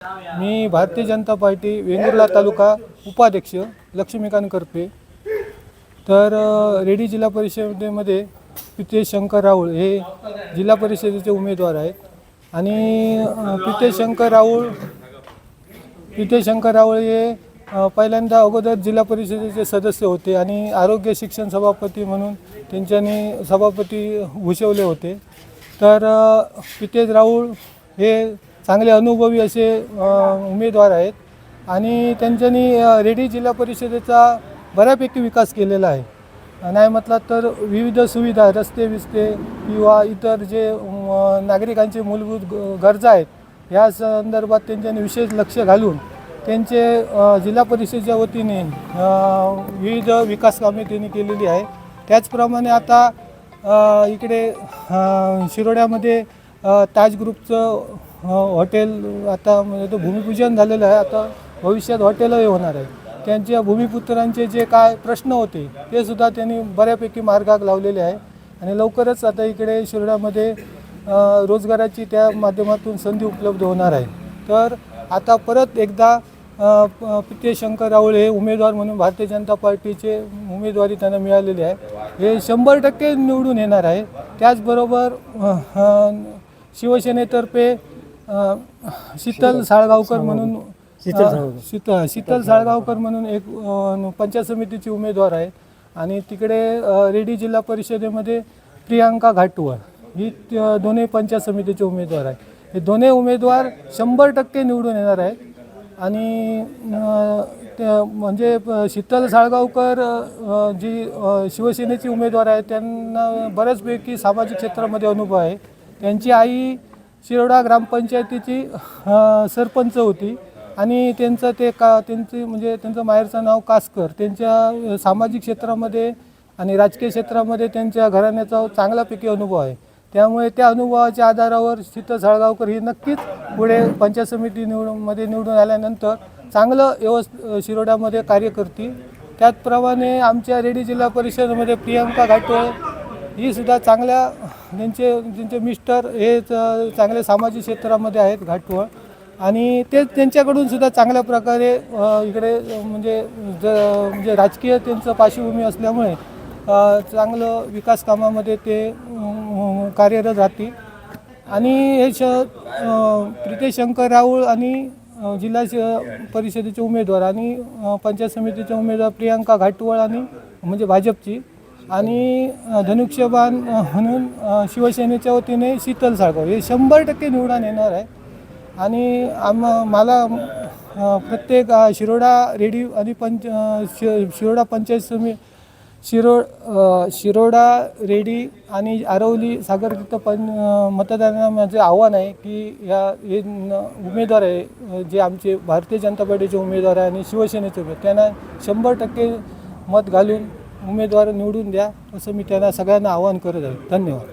मी Bharatiya Janata party Vengurla तालुका उपाध्यक्ष लक्ष्मीकांत करपे। तर ready जिल्हा परिषदेमध्ये प्रितेश शंकर राऊळ हे जिल्हा परिषदेचे उमेदवार आहेत आणि प्रितेश शंकर राऊळ हे पहिल्यांदा अगोदर जिल्हा परिषदेचे सदस्य होते आणि आरोग्य शिक्षण सभापती म्हणून त्यांच्यानी सभापती भूषवले होते। तर प्रितेश राऊळ हे चांगले अनुभवी असे उमेदवार आहेत आणि त्यांच्यानी रेडी जिल्हा परिषदेचा बऱ्यापैकी विकास केलेला आहे। नाही म्हटलं तर विविध सुविधा रस्ते किंवा इतर जे नागरिकांचे मूलभूत गरजा आहेत या संदर्भात त्यांच्यानी विशेष लक्ष घालून त्यांचे जिल्हा परिषदेच्या वतीने विविध विकास कामे त्यांनी केलेली आहे। त्याचप्रमाणे आता इकडे शिरोड्यामध्ये ताज ग्रुपचं हॉटेल आता म्हणजे तो भूमिपूजन झालेलं आहे। आता भविष्यात हॉटेलही होणार आहे। त्यांच्या भूमिपुत्रांचे जे काय प्रश्न होते ते सुद्धा त्यांनी बऱ्यापैकी मार्गात लावलेले आहे आणि लवकरच आता इकडे शिरोड्यामध्ये रोजगाराची त्या माध्यमातून संधी उपलब्ध होणार आहे। तर आता परत एकदा प्रितेश शंकर राऊळ हे उमेदवार म्हणून भारतीय जनता पार्टीचे उमेदवारी त्यांना मिळालेली आहे। हे 100% निवडून येणार आहे। त्याचबरोबर शिवसेनेतर्फे शीतल साळगावकर म्हणून शीतल साळगावकर म्हणून एक पंचायत समितीची उमेदवार आहे आणि तिकडे रेडी जिल्हा परिषदेमध्ये प्रियांका घाटुळ ही दोन्ही पंचायत समितीचे उमेदवार आहेत। हे दोन्ही उमेदवार 100% निवडून येणार आहेत आणि म्हणजे शीतल साळगावकर जी शिवसेनेची उमेदवार आहे त्यांना बऱ्याचपैकी सामाजिक क्षेत्रामध्ये अनुभव आहे। त्यांची आई शिरोडा ग्रामपंचायतीची सरपंच होती आणि त्यांचं माहेरचं नाव कासकर। त्यांच्या सामाजिक क्षेत्रामध्ये आणि राजकीय क्षेत्रामध्ये त्यांच्या घराण्याचा चांगल्यापैकी अनुभव आहे। त्यामुळे त्या अनुभवाच्या आधारावर शीतल साळगावकर ही नक्कीच पुढे पंचायत समिती निवडून आल्यानंतर चांगलं शिरोड्यामध्ये कार्य करतील। त्याचप्रमाणे आमच्या रेडी जिल्हा परिषदेमध्ये प्रियांका घाटुळ ही सुद्धा त्यांचे मिस्टर हे चांगले सामाजिक क्षेत्रामध्ये आहेत घाटुळ आणि ते त्यांच्याकडून सुद्धा चांगल्या प्रकारे इकडे म्हणजे राजकीय त्यांचं पार्श्वभूमी असल्यामुळे चांगलं विकास कामामध्ये ते कार्यरत राहतील आणि हे प्रितेश शंकर राऊळ आणि जिल्हा परिषदेचे उमेदवार आणि पंचायत समितीचे उमेदवार प्रियांका घाटुळ आणि म्हणजे भाजपची आणि धनुष्यबाण म्हणून शिवसेनेच्या वतीने शीतल साळगाव हे 100% निवडून येणार आहे। आणि मला प्रत्येक शिरोडा रेडी आणि शिरोडा पंचायत समिती शिरोडा रेडी आणि आरवली सागर मतदारांना माझे आव्हान आहे की हे उमेदवार आहे जे आमचे भारतीय जनता पार्टीचे उमेदवार आहे आणि शिवसेनेचे त्यांना 100% मत घालून उमेदवार निवडून द्या असं मी त्यांना सगळ्यांना आवाहन करत आहे। धन्यवाद।